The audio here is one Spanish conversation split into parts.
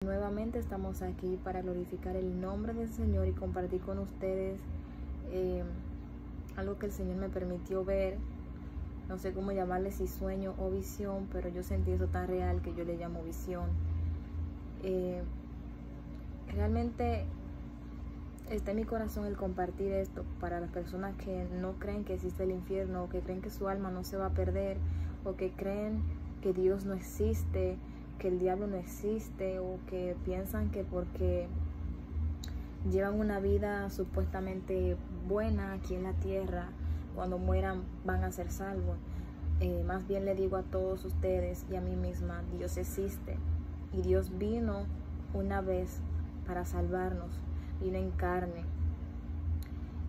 Nuevamente estamos aquí para glorificar el nombre del Señor y compartir con ustedes algo que el Señor me permitió ver. No sé cómo llamarle, si sueño o visión, pero yo sentí eso tan real que yo le llamo visión. Realmente está en mi corazón el compartir esto para las personas que no creen que existe el infierno, o que creen que su alma no se va a perder, o que creen que Dios no existe, que el diablo no existe, o que piensan que porque llevan una vida supuestamente buena aquí en la tierra, cuando mueran van a ser salvos. Más bien le digo a todos ustedes y a mí misma, Dios existe, y Dios vino una vez para salvarnos, vino en carne,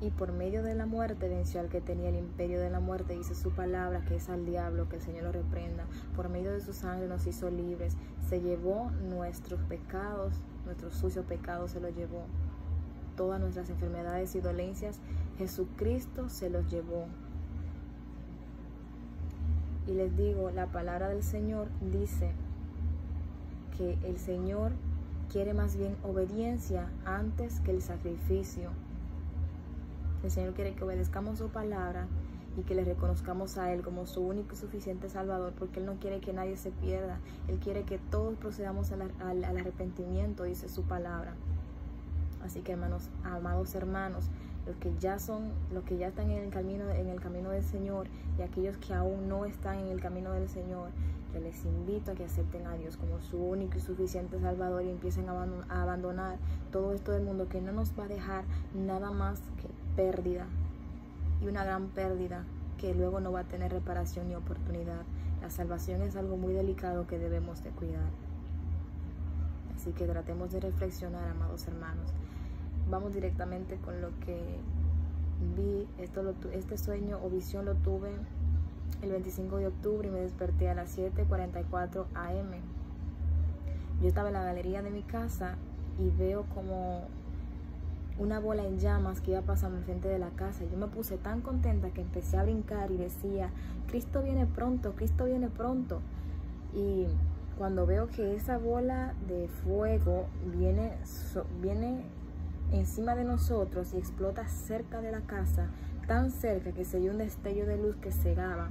y por medio de la muerte venció al que tenía el imperio de la muerte, dice su palabra, que es al diablo, que el Señor lo reprenda. Por medio de su sangre nos hizo libres, se llevó nuestros pecados, nuestros sucios pecados se los llevó, todas nuestras enfermedades y dolencias, Jesucristo se los llevó. Y les digo, la palabra del Señor dice que el Señor quiere más bien obediencia antes que el sacrificio. El Señor quiere que obedezcamos su palabra y que le reconozcamos a Él como su único y suficiente Salvador, porque Él no quiere que nadie se pierda. Él quiere que todos procedamos al arrepentimiento, dice su palabra. Así que amados hermanos, los que ya están en el camino del Señor, y aquellos que aún no están en el camino del Señor, yo les invito a que acepten a Dios como su único y suficiente Salvador y empiecen a abandonar todo esto del mundo, que no nos va a dejar nada más que pérdida, y una gran pérdida que luego no va a tener reparación ni oportunidad. La salvación es algo muy delicado que debemos de cuidar. Así que tratemos de reflexionar, amados hermanos. Vamos directamente con lo que vi. Este sueño o visión lo tuve el 25 de octubre y me desperté a las 7:44 am. Yo estaba en la galería de mi casa y veo como una bola en llamas que iba pasando enfrente de la casa. Yo me puse tan contenta que empecé a brincar y decía, Cristo viene pronto, Cristo viene pronto. Y cuando veo que esa bola de fuego viene encima de nosotros y explota cerca de la casa, tan cerca que se vio un destello de luz que cegaba,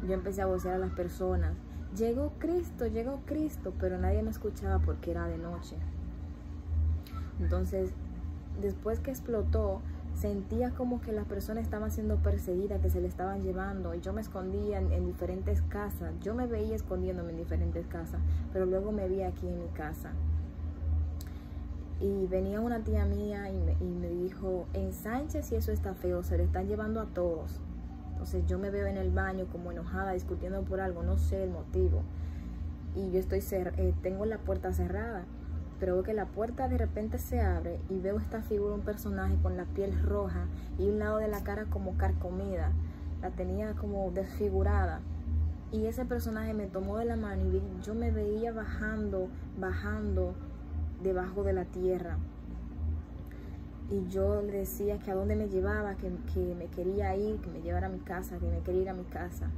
yo empecé a vocear a las personas, llegó Cristo, pero nadie me escuchaba porque era de noche. Entonces, después que explotó, sentía como que las personas estaban siendo perseguidas, que se le estaban llevando, y yo me escondía en diferentes casas. Yo me veía escondiéndome en diferentes casas, pero luego me vi aquí en mi casa. Y venía una tía mía y me dijo, ensanche si eso está feo, se le están llevando a todos. Entonces yo me veo en el baño como enojada, discutiendo por algo, no sé el motivo. Y yo tengo la puerta cerrada, pero veo que la puerta de repente se abre y veo esta figura, un personaje con la piel roja y un lado de la cara como carcomida, la tenía como desfigurada. Y ese personaje me tomó de la mano y yo me veía bajando debajo de la tierra. Y yo le decía que a dónde me llevaba, que me quería ir, que me llevara a mi casa, que me quería ir a mi casa.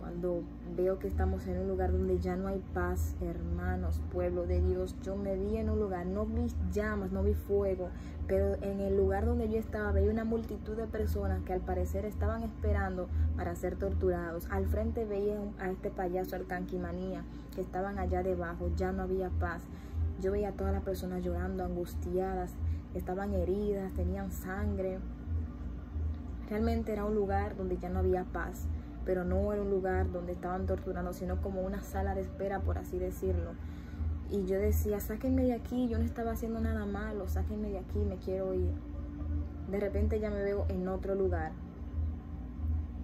Cuando veo que estamos en un lugar donde ya no hay paz, hermanos, pueblo de Dios, yo me vi en un lugar, no vi llamas, no vi fuego, pero en el lugar donde yo estaba veía una multitud de personas que al parecer estaban esperando para ser torturados. Al frente veía a este payaso, al Canquimanía, que estaban allá debajo, ya no había paz. Yo veía a todas las personas llorando, angustiadas, estaban heridas, tenían sangre. Realmente era un lugar donde ya no había paz, pero no era un lugar donde estaban torturando, sino como una sala de espera, por así decirlo. Y yo decía, sáquenme de aquí, yo no estaba haciendo nada malo, sáquenme de aquí, me quiero ir. De repente ya me veo en otro lugar.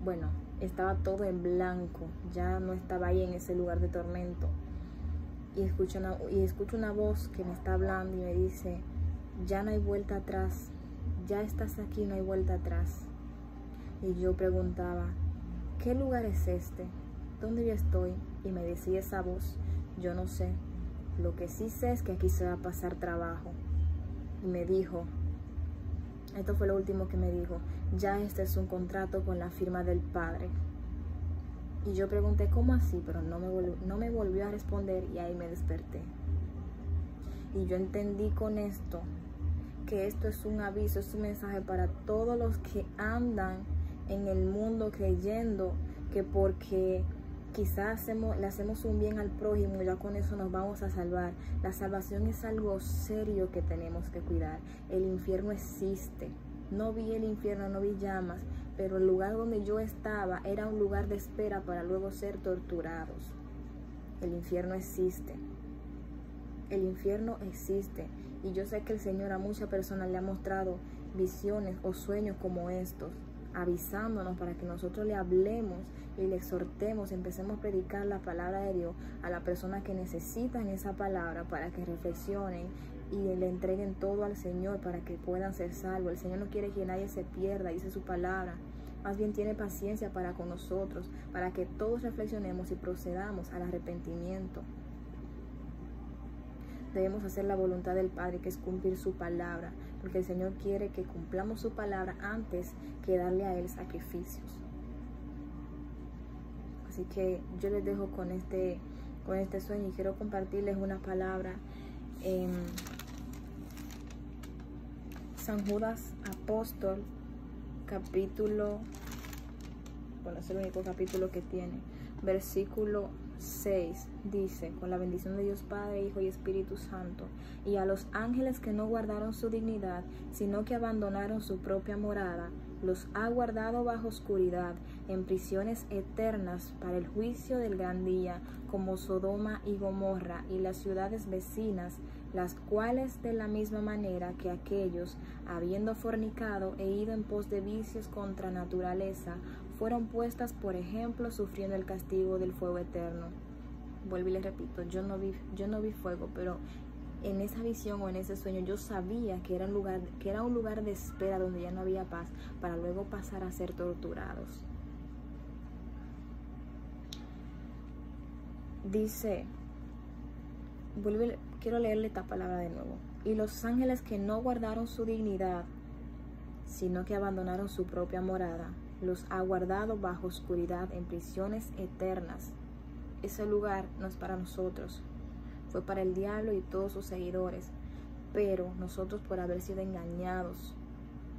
Bueno, estaba todo en blanco, ya no estaba ahí en ese lugar de tormento. Y escucho una voz que me está hablando y me dice, ya no hay vuelta atrás, ya estás aquí, no hay vuelta atrás. Y yo preguntaba, ¿qué lugar es este? ¿Dónde yo estoy? Y me decía esa voz, yo no sé, lo que sí sé es que aquí se va a pasar trabajo. Y me dijo, esto fue lo último que me dijo, ya este es un contrato con la firma del Padre. Y yo pregunté, ¿cómo así? Pero no me volvió a responder y ahí me desperté. Y yo entendí con esto que esto es un aviso, es un mensaje para todos los que andan en el mundo creyendo que porque quizás le hacemos un bien al prójimo, ya con eso nos vamos a salvar. La salvación es algo serio que tenemos que cuidar. El infierno existe. No vi el infierno, no vi llamas, pero el lugar donde yo estaba era un lugar de espera para luego ser torturados. El infierno existe. El infierno existe. Y yo sé que el Señor a muchas personas le ha mostrado visiones o sueños como estos, avisándonos para que nosotros le hablemos y le exhortemos, empecemos a predicar la palabra de Dios a las personas que necesitan esa palabra para que reflexionen y le entreguen todo al Señor para que puedan ser salvos. El Señor no quiere que nadie se pierda, dice su palabra. Más bien tiene paciencia para con nosotros, para que todos reflexionemos y procedamos al arrepentimiento. Debemos hacer la voluntad del Padre, que es cumplir su palabra, porque el Señor quiere que cumplamos su palabra antes que darle a Él sacrificios. Así que yo les dejo con este sueño y quiero compartirles una palabra en San Judas Apóstol, capítulo, bueno, es el único capítulo que tiene, versículo 6, dice: con la bendición de Dios Padre, Hijo y Espíritu Santo, y a los ángeles que no guardaron su dignidad, sino que abandonaron su propia morada, los ha guardado bajo oscuridad, en prisiones eternas para el juicio del gran día, como Sodoma y Gomorra y las ciudades vecinas, las cuales de la misma manera que aquellos, habiendo fornicado e ido en pos de vicios contra naturaleza, fueron puestas por ejemplo, sufriendo el castigo del fuego eterno. Vuelvo y les repito, yo no vi fuego, pero en esa visión o en ese sueño yo sabía que era un lugar de espera donde ya no había paz, para luego pasar a ser torturados. Dice, quiero leerle esta palabra de nuevo. Y los ángeles que no guardaron su dignidad, sino que abandonaron su propia morada, los ha guardado bajo oscuridad en prisiones eternas. Ese lugar no es para nosotros, fue para el diablo y todos sus seguidores, pero nosotros, por haber sido engañados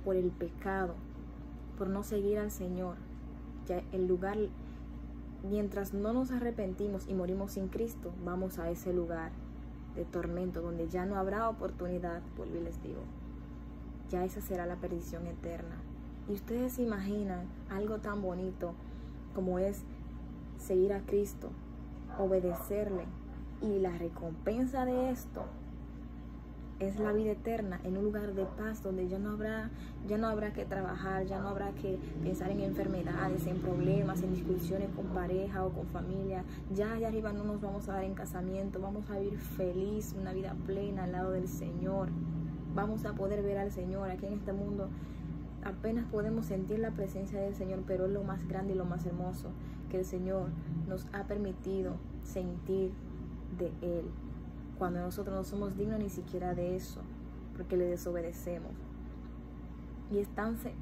por el pecado, por no seguir al Señor, ya el lugar, mientras no nos arrepentimos y morimos sin Cristo, vamos a ese lugar de tormento donde ya no habrá oportunidad. Vuelvo y les digo, ya esa será la perdición eterna. Y ustedes se imaginan algo tan bonito como es seguir a Cristo, obedecerle, y la recompensa de esto es la vida eterna en un lugar de paz donde ya no habrá que trabajar, ya no habrá que pensar en enfermedades, en problemas, en discusiones con pareja o con familia. Ya allá arriba no nos vamos a dar en casamiento, vamos a vivir feliz, una vida plena al lado del Señor. Vamos a poder ver al Señor. Aquí en este mundo apenas podemos sentir la presencia del Señor, pero es lo más grande y lo más hermoso que el Señor nos ha permitido sentir de Él, cuando nosotros no somos dignos ni siquiera de eso, porque le desobedecemos. Y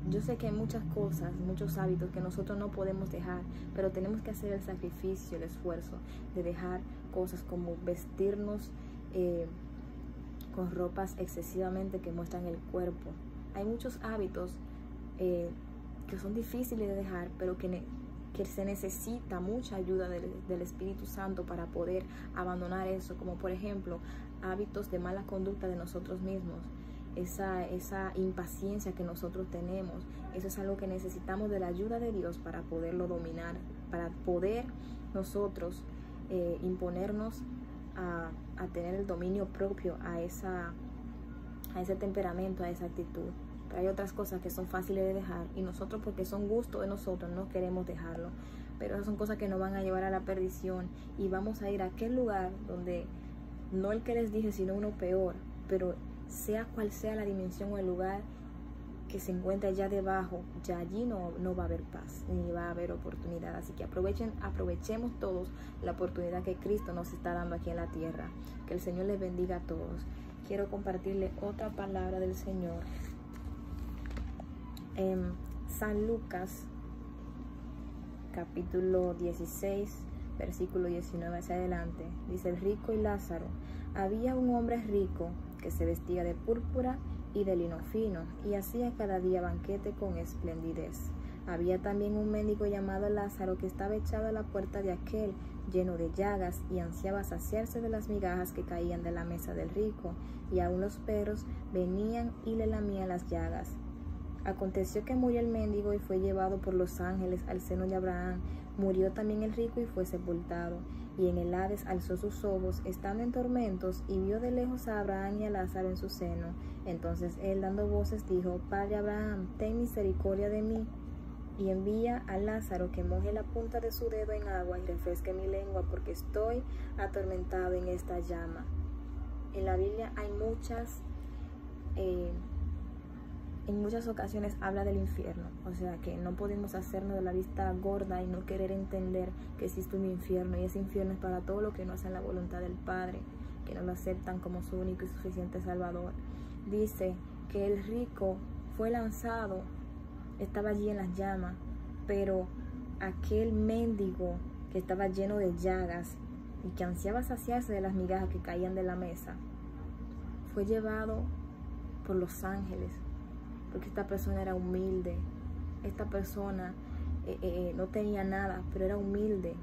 yo sé que hay muchas cosas, muchos hábitos que nosotros no podemos dejar, pero tenemos que hacer el sacrificio, el esfuerzo de dejar cosas como vestirnos con ropas excesivamente que muestran el cuerpo. Hay muchos hábitos que son difíciles de dejar, pero que se necesita mucha ayuda del Espíritu Santo para poder abandonar eso, como por ejemplo hábitos de mala conducta de nosotros mismos, esa impaciencia que nosotros tenemos. Eso es algo que necesitamos de la ayuda de Dios para poderlo dominar, para poder nosotros imponernos a tener el dominio propio a ese temperamento, a esa actitud. Pero hay otras cosas que son fáciles de dejar y nosotros, porque son gustos de nosotros, no queremos dejarlo. Pero esas son cosas que nos van a llevar a la perdición, y vamos a ir a aquel lugar donde no el que les dije, sino uno peor. Pero sea cual sea la dimensión o el lugar que se encuentra allá debajo, ya allí no va a haber paz ni va a haber oportunidad. Así que aprovechemos todos la oportunidad que Cristo nos está dando aquí en la tierra. Que el Señor les bendiga a todos. Quiero compartirle otra palabra del Señor en San Lucas capítulo 16 versículo 19 hacia adelante. Dice: el rico y Lázaro Había un hombre rico que se vestía de púrpura y de lino fino, y hacía cada día banquete con esplendidez. Había también un mendigo llamado Lázaro que estaba echado a la puerta de aquel, lleno de llagas, y ansiaba saciarse de las migajas que caían de la mesa del rico, y aun los perros venían y le lamían las llagas. Aconteció que murió el mendigo y fue llevado por los ángeles al seno de Abraham. Murió también el rico y fue sepultado. Y en el Hades alzó sus ojos, estando en tormentos, y vio de lejos a Abraham y a Lázaro en su seno. Entonces él, dando voces, dijo: Padre Abraham, ten misericordia de mí, y envía a Lázaro que moje la punta de su dedo en agua y refresque mi lengua, porque estoy atormentado en esta llama. En la Biblia hay en muchas ocasiones habla del infierno, o sea que no podemos hacernos de la vista gorda y no querer entender que existe un infierno, y ese infierno es para todo lo que no hacen la voluntad del Padre, que no lo aceptan como su único y suficiente Salvador. Dice que el rico fue lanzado, estaba allí en las llamas, pero aquel mendigo que estaba lleno de llagas y que ansiaba saciarse de las migajas que caían de la mesa, fue llevado por los ángeles, porque esta persona era humilde. Esta persona no tenía nada, pero era humilde,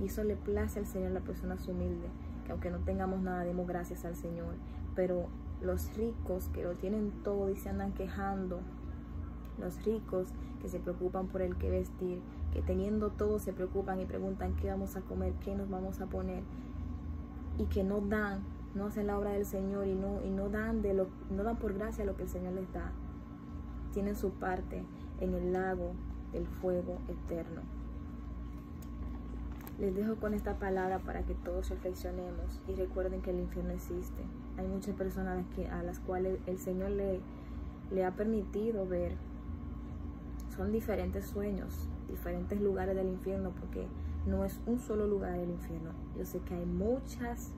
y eso le place al Señor, la persona es humilde, que aunque no tengamos nada, demos gracias al Señor. Pero los ricos que lo tienen todo y se andan quejando, los ricos que se preocupan por el que vestir, que teniendo todo se preocupan y preguntan qué vamos a comer, qué nos vamos a poner, y que no dan, no hacen la obra del Señor, y no dan por gracia lo que el Señor les da, tienen su parte en el lago del fuego eterno. Les dejo con esta palabra para que todos reflexionemos y recuerden que el infierno existe. Hay muchas personas a las cuales el Señor le ha permitido ver. Son diferentes sueños, diferentes lugares del infierno, porque no es un solo lugar del infierno. Yo sé que hay muchas,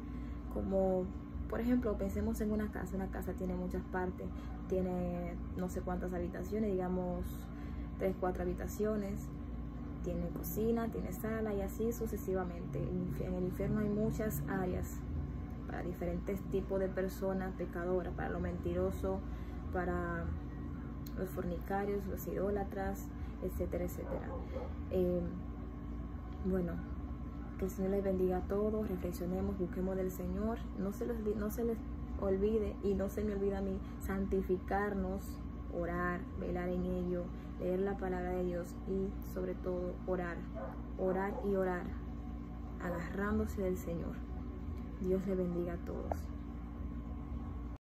como por ejemplo, pensemos en una casa tiene muchas partes, tiene no sé cuántas habitaciones, digamos 3, 4 habitaciones, tiene cocina, tiene sala y así sucesivamente. En el infierno hay muchas áreas para diferentes tipos de personas pecadoras, para los mentirosos, para los fornicarios, los idólatras, etcétera, etcétera. Bueno, que el Señor les bendiga a todos, reflexionemos, busquemos del Señor, no se les olvide, y no se me olvida a mí, santificarnos, orar, velar en ello, leer la palabra de Dios y sobre todo orar y orar, agarrándose del Señor. Dios les bendiga a todos.